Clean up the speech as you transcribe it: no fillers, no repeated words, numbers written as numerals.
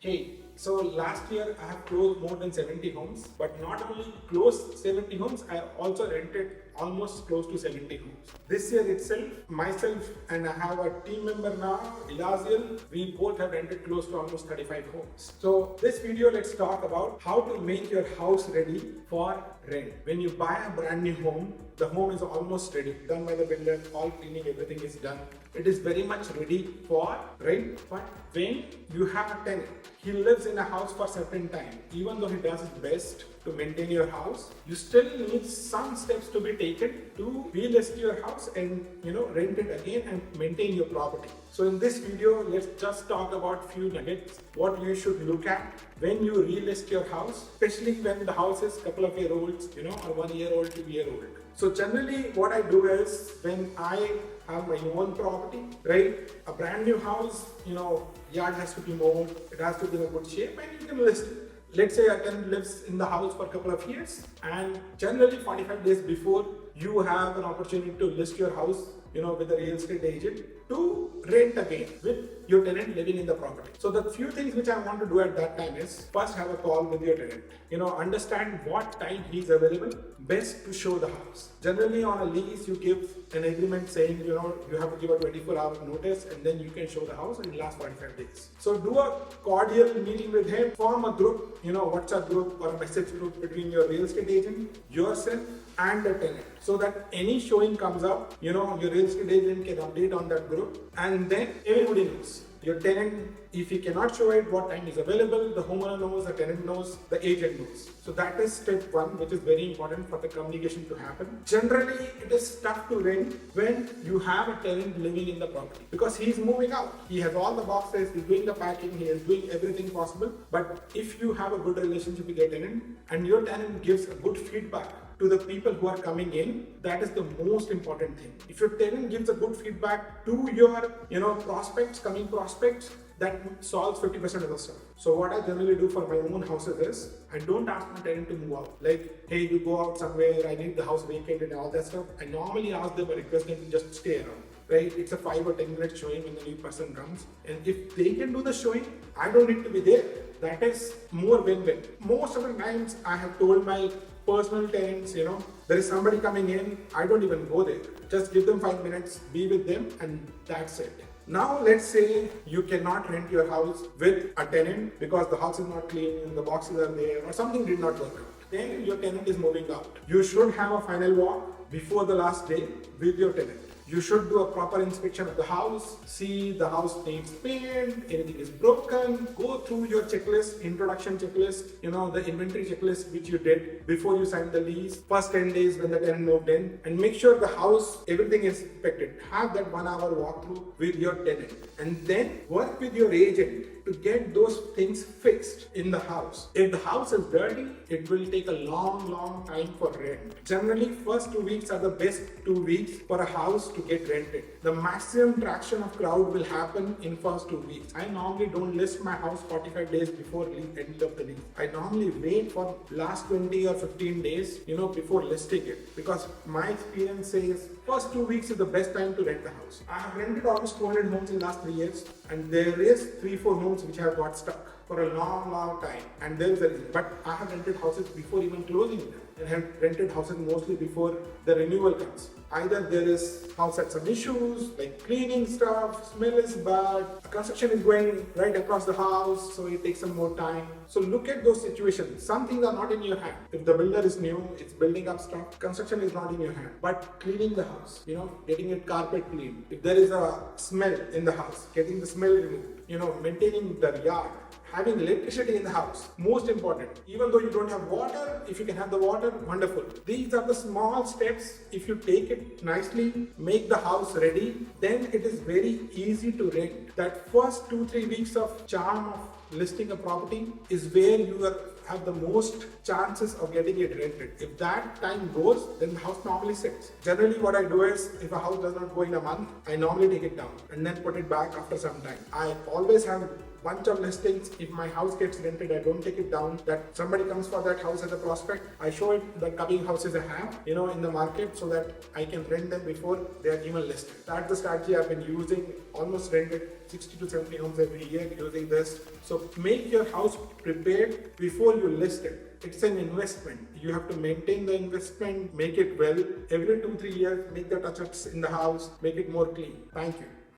Hey, so last year I have closed more than 70 homes, but not only closed 70 homes, I also rented almost close to 70 homes. This year itself, myself and I have a team member now, Ilaziel, we both have rented close to almost 35 homes. So this video, let's talk about how to make your house ready for rent. When you buy a brand new home, the home is almost ready, done by the builder, all cleaning, everything is done. It is very much ready for rent. But when you have a tenant, he lives in a house for a certain time, even though he does his best to maintain your house, you still need some steps to be taken to relist your house and rent it again and maintain your property. So in this video, let's just talk about few nuggets, what you should look at when you relist your house, especially when the house is couple of year olds, or 1 year old, 2 year old. So generally what I do is when I have my own property, right? A brand new house, yard has to be mowed, it has to be in a good shape, and you can list it. Let's say a tenant lives in the house for a couple of years, and generally 45 days before you have an opportunity to list your house, with a real estate agent to rent again with your tenant living in the property. So the few things which I want to do at that time is first have a call with your tenant. Understand what time he's available best to show the house. Generally on a lease, you give an agreement saying, you have to give a 24-hour notice and then you can show the house and it lasts 45 days. So do a cordial meeting with him, form a group, WhatsApp group or a message group between your real estate agent, yourself and the tenant. So that any showing comes up, your real estate agent can update on that group and then everybody knows. Your tenant, if he cannot show it, what time is available, the homeowner knows, the tenant knows, the agent knows. So that is step one, which is very important for the communication to happen. Generally, it is tough to rent when you have a tenant living in the property because he is moving out. He has all the boxes, he's doing the packing, he is doing everything possible. But if you have a good relationship with your tenant and your tenant gives a good feedback to the people who are coming in, that is the most important thing. If your tenant gives a good feedback to your coming prospects, that solves 50% of the stuff. So what I generally do for my own houses is, I don't ask my tenant to move out. Like, hey, you go out somewhere, I need the house vacated and all that stuff. I normally ask them or request them to just stay around. Right? It's a 5 or 10 minute showing when the new person comes. And if they can do the showing, I don't need to be there. That is more win-win. Most of the times I have told my personal tenants, there is somebody coming in, I don't even go there. Just give them 5 minutes, be with them, and that's it. Now let's say you cannot rent your house with a tenant because the house is not clean, the boxes are there, or something did not work out. Then your tenant is moving out. You should have a final walk before the last day with your tenant. You should do a proper inspection of the house, see the house needs paint, anything is broken, go through your checklist, introduction checklist, the inventory checklist which you did before you signed the lease, first 10 days when the tenant moved in, and make sure the house, everything is inspected. Have that 1 hour walkthrough with your tenant and then work with your agent to get those things fixed in the house. If the house is dirty, it will take a long time for rent. Generally, first 2 weeks are the best 2 weeks for a house to get rented. The maximum traction of crowd will happen in first 2 weeks. I normally don't list my house 45 days before the end of the lease. I normally wait for last 20 or 15 days, before listing it, because my experience says first 2 weeks is the best time to rent the house. I have rented almost 200 homes in the last 3 years, and there is 3-4 homes which have got stuck for a long time, and there is a reason. But I have rented houses before even closing them, and have rented houses mostly before the renewal comes. Either there is house had some issues like cleaning stuff, smell is bad, construction is going right across the house, so it takes some more time. So look at those situations. Some things are not in your hand. If the builder is new, it's building up stuff, construction is not in your hand. But cleaning the house, getting it carpet clean. If there is a smell in the house, getting the smell removed, maintaining the yard, having electricity in the house, most important. Even though you don't have water, if you can have the water, wonderful. These are the small steps. If you take it nicely, make the house ready, then it is very easy to rent. That first 2-3 weeks of charm of listing a property is where you have the most chances of getting it rented. If that time goes, then the house normally sits. Generally what I do is, if a house does not go in a month, I normally take it down and then put it back after some time. I always have bunch of listings. If my house gets rented, I don't take it down. That somebody comes for that house as a prospect, I show it the coming houses I have, in the market, so that I can rent them before they are even listed. That's the strategy I've been using. Almost rented 60 to 70 homes every year using this. So make your house prepared before you list it. It's an investment. You have to maintain the investment, make it well. Every 2-3 years, make the touch-ups in the house, make it more clean. Thank you.